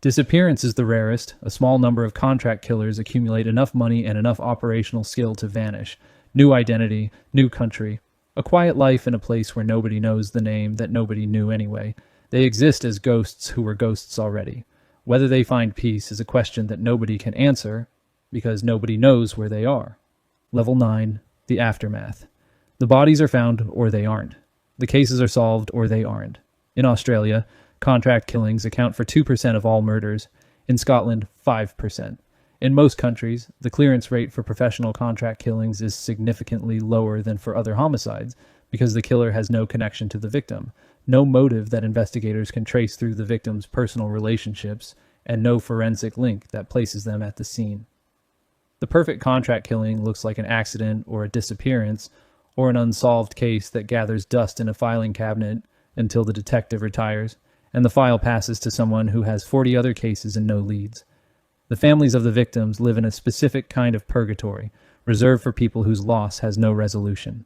Disappearance is the rarest. A small number of contract killers accumulate enough money and enough operational skill to vanish. New identity, new country. A quiet life in a place where nobody knows the name that nobody knew anyway. They exist as ghosts who were ghosts already. Whether they find peace is a question that nobody can answer because nobody knows where they are. Level 9, the aftermath. The bodies are found or they aren't. The cases are solved or they aren't. In Australia, contract killings account for 2% of all murders. In Scotland, 5%. In most countries, the clearance rate for professional contract killings is significantly lower than for other homicides because the killer has no connection to the victim, no motive that investigators can trace through the victim's personal relationships, and no forensic link that places them at the scene. The perfect contract killing looks like an accident or a disappearance or an unsolved case that gathers dust in a filing cabinet until the detective retires, and the file passes to someone who has 40 other cases and no leads. The families of the victims live in a specific kind of purgatory, reserved for people whose loss has no resolution.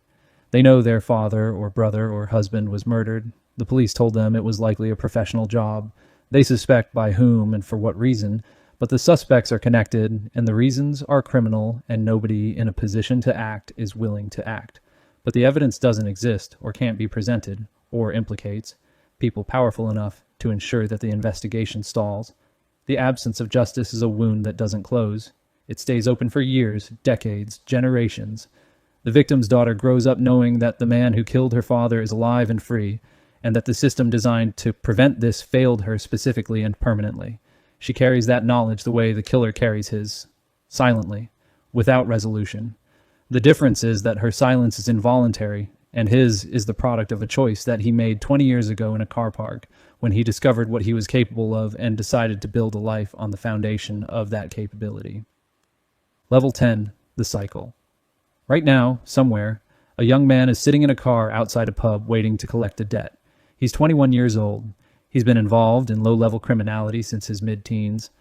They know their father or brother or husband was murdered. The police told them it was likely a professional job. They suspect by whom and for what reason, but the suspects are connected, and the reasons are criminal, and nobody in a position to act is willing to act. But the evidence doesn't exist, or can't be presented, or implicates people powerful enough to ensure that the investigation stalls. The absence of justice is a wound that doesn't close. It stays open for years, decades, generations. The victim's daughter grows up knowing that the man who killed her father is alive and free, and that the system designed to prevent this failed her specifically and permanently. She carries that knowledge the way the killer carries his, silently, without resolution. The difference is that her silence is involuntary, and his is the product of a choice that he made 20 years ago in a car park, when he discovered what he was capable of and decided to build a life on the foundation of that capability. Level 10, the cycle. Right now, somewhere, a young man is sitting in a car outside a pub waiting to collect a debt. He's 21 years old. He's been involved in low-level criminality since his mid-teens.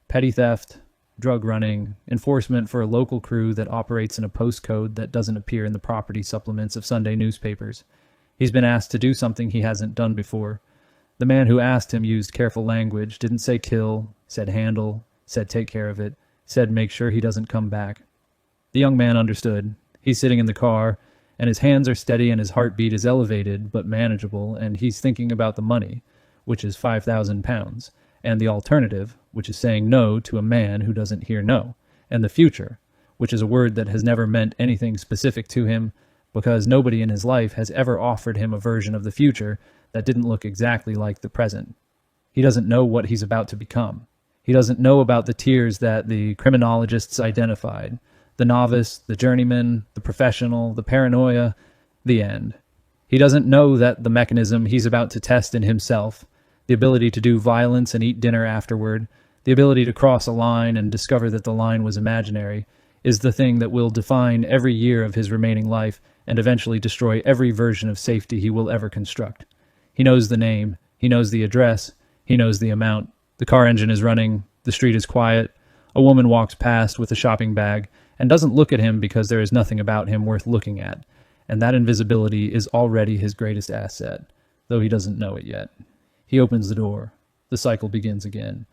Petty theft, drug running, enforcement for a local crew that operates in a postcode that doesn't appear in the property supplements of Sunday newspapers. He's been asked to do something he hasn't done before. The man who asked him used careful language, didn't say kill, said handle, said take care of it, said make sure he doesn't come back. The young man understood. He's sitting in the car, and his hands are steady and his heartbeat is elevated but manageable, and he's thinking about the money, which is £5,000, and the alternative, which is saying no to a man who doesn't hear no, and the future, which is a word that has never meant anything specific to him because nobody in his life has ever offered him a version of the future that didn't look exactly like the present. He doesn't know what he's about to become. He doesn't know about the tiers that the criminologists identified, the novice, the journeyman, the professional, the paranoia, the end. He doesn't know that the mechanism he's about to test in himself, the ability to do violence and eat dinner afterward, the ability to cross a line and discover that the line was imaginary, is the thing that will define every year of his remaining life and eventually destroy every version of safety he will ever construct. He knows the name, he knows the address, he knows the amount. The car engine is running, the street is quiet, a woman walks past with a shopping bag and doesn't look at him because there is nothing about him worth looking at, and that invisibility is already his greatest asset, though he doesn't know it yet. He opens the door. The cycle begins again.